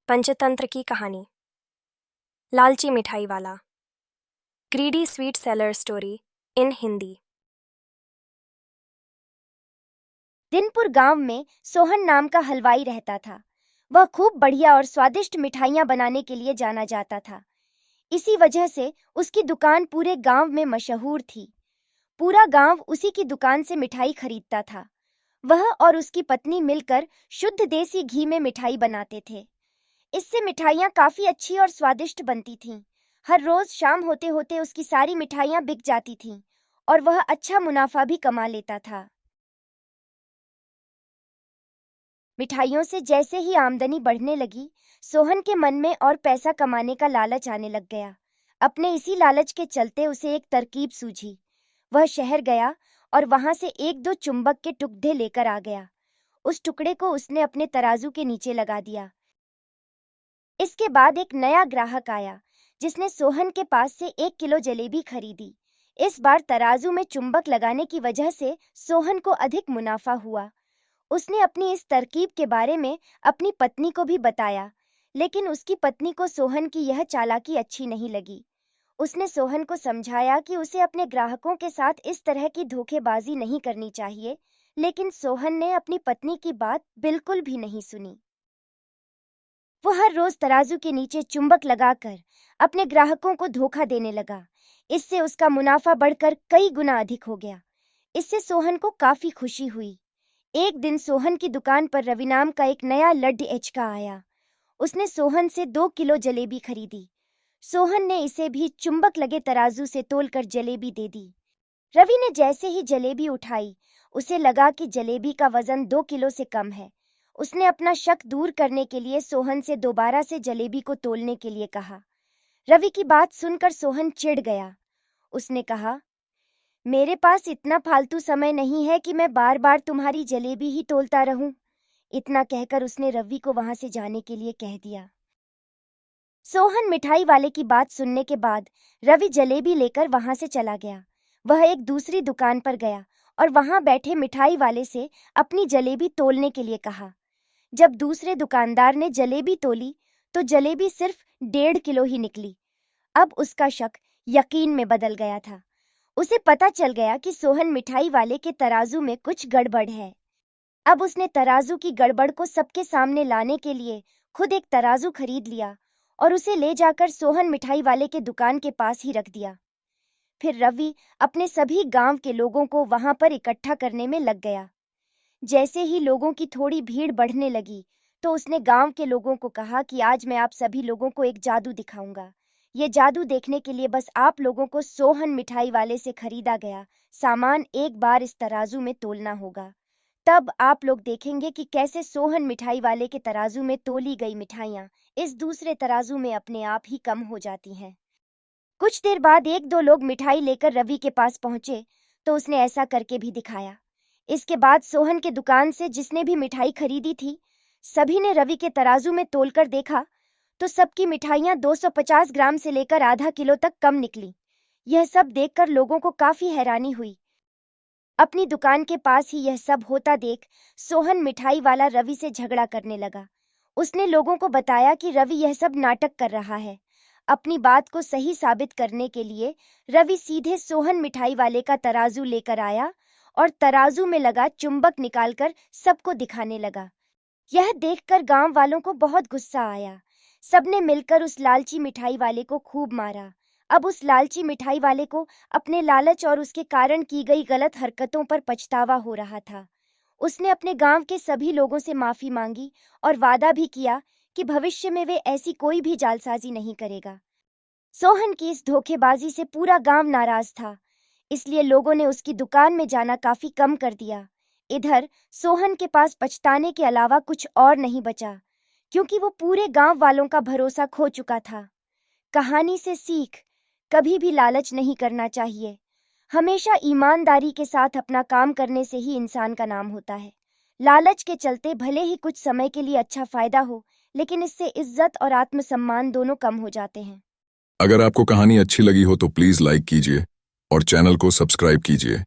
पंचतंत्र की कहानी। लालची मिठाई वाला। Greedy sweet seller story in Hindi. Dinpur गांव में सोहन नाम का हलवाई रहता था। वह खूब बढ़िया और स्वादिष्ट मिठाइयां बनाने के लिए जाना जाता था। इसी वजह से उसकी दुकान पूरे गांव में मशहूर थी। पूरा गांव उसी की दुकान से मिठाई खरीदता था। वह और उसकी पत्नी मिलकर शुद्ध देसी घी में मिठाई बनाते थे। इससे मिठाइयाँ काफी अच्छी और स्वादिष्ट बनती थीं। हर रोज शाम होते होते उसकी सारी मिठाइयाँ बिक जाती थीं और वह अच्छा मुनाफा भी कमा लेता था। मिठाइयों से जैसे ही आमदनी बढ़ने लगी, सोहन के मन में और पैसा कमाने का लालच आने लग गया। अपने इसी लालच के चलते उसे एक तरकीब सूझी। वह शहर गया और वहां से एक दो चुंबक के टुकड़े लेकर आ गया। उस टुकड़े को उसने अपने तराजू के नीचे लगा दिया। इसके बाद एक नया ग्राहक आया, जिसने सोहन के पास से 1 किलो जलेबी खरीदी। इस बार तराजू में चुंबक लगाने की वजह से सोहन को अधिक मुनाफा हुआ। उसने अपनी इस तरकीब के बारे में अपनी पत्नी को भी बताया, लेकिन उसकी पत्नी को सोहन की यह चालाकी अच्छी नहीं लगी। उसने सोहन को समझाया कि उसे अपने ग्राहकों के साथ इस तरह की धोखेबाजी नहीं करनी चाहिए, लेकिन सोहन ने अपनी पत्नी की बात बिल्कुल भी नहीं सुनी। वो हर रोज तराजू के नीचे चुंबक लगाकर अपने ग्राहकों को धोखा देने लगा। इससे उसका मुनाफा बढ़कर कई गुना अधिक हो गया। इससे सोहन को काफी खुशी हुई। एक दिन सोहन की दुकान पर रवि नाम का एक नया लड्डू आया। उसने सोहन से 2 किलो जलेबी खरीदी। सोहन ने इसे भी चुंबक लगे तराजू से तोलकर जलेबी दे दी। रवि ने जैसे ही जलेबी उठाई, उसे लगा कि जलेबी का वजन 2 किलो से कम है। उसने अपना शक दूर करने के लिए सोहन से दोबारा से जलेबी को तोलने के लिए कहा। रवि की बात सुनकर सोहन चिढ़ गया। उसने कहा, मेरे पास इतना फालतू समय नहीं है कि मैं बार बार तुम्हारी जलेबी ही तोलता रहूं। इतना कहकर उसने रवि को वहां से जाने के लिए कह दिया। सोहन मिठाई वाले की बात सुनने के बाद रवि जलेबी लेकर वहां से चला गया। वह एक दूसरी दुकान पर गया और वहां बैठे मिठाई वाले से अपनी जलेबी तोलने के लिए कहा। जब दूसरे दुकानदार ने जलेबी तोली तो जलेबी सिर्फ 1.5 किलो ही निकली। अब उसका शक यकीन में बदल गया था। उसे पता चल गया कि सोहन मिठाई वाले के तराजू में कुछ गड़बड़ है। अब उसने तराजू की गड़बड़ को सबके सामने लाने के लिए खुद एक तराजू खरीद लिया और उसे ले जाकर सोहन मिठाई वाले के दुकान के पास ही रख दिया। फिर रवि अपने सभी गांव के लोगों को वहां पर इकट्ठा करने में लग गया। जैसे ही लोगों की थोड़ी भीड़ बढ़ने लगी, तो उसने गांव के लोगों को कहा कि आज मैं आप सभी लोगों को एक जादू दिखाऊंगा। ये जादू देखने के लिए बस आप लोगों को सोहन मिठाई वाले से खरीदा गया सामान एक बार इस तराजू में तोलना होगा। तब आप लोग देखेंगे कि कैसे सोहन मिठाई वाले के तराजू में तोली गई मिठाइयाँ इस दूसरे तराजू में अपने आप ही कम हो जाती हैं। कुछ देर बाद एक दो लोग मिठाई लेकर रवि के पास पहुंचे, तो उसने ऐसा करके भी दिखाया। इसके बाद सोहन के दुकान से जिसने भी मिठाई खरीदी थी, सभी ने रवि के तराजू में तोलकर देखा तो सबकी मिठाइयाँ 250 ग्राम से लेकर आधा किलो तक कम निकली। यह सब देखकर लोगों को काफी हैरानी हुई। अपनी दुकान के पास ही यह सब होता देख सोहन मिठाई वाला रवि से झगड़ा करने लगा। उसने लोगों को बताया कि रवि यह सब नाटक कर रहा है। अपनी बात को सही साबित करने के लिए रवि सीधे सोहन मिठाई वाले का तराजू लेकर आया और तराजू में लगा चुंबक निकालकर सबको दिखाने लगा। यह देखकर गांव वालों को बहुत गुस्सा आया। सबने मिलकर उस लालची मिठाई वाले को खूब मारा। अब उस लालची मिठाई वाले को अपने लालच और उसके कारण की गई गलत हरकतों पर पछतावा हो रहा था। उसने अपने गांव के सभी लोगों से माफी मांगी और वादा भी किया कि भविष्य में वे ऐसी कोई भी जालसाजी नहीं करेगा। सोहन की इस धोखेबाजी से पूरा गांव नाराज था, इसलिए लोगों ने उसकी दुकान में जाना काफी कम कर दिया। इधर सोहन के पास पछताने के अलावा कुछ और नहीं बचा, क्योंकि वो पूरे गांव वालों का भरोसा खो चुका था। कहानी से सीख, कभी भी लालच नहीं करना चाहिए। हमेशा ईमानदारी के साथ अपना काम करने से ही इंसान का नाम होता है। लालच के चलते भले ही कुछ समय के लिए अच्छा फायदा हो, लेकिन इससे इज्जत और आत्मसम्मान दोनों कम हो जाते हैं। अगर आपको कहानी अच्छी लगी हो तो प्लीज लाइक कीजिए और चैनल को सब्सक्राइब कीजिए।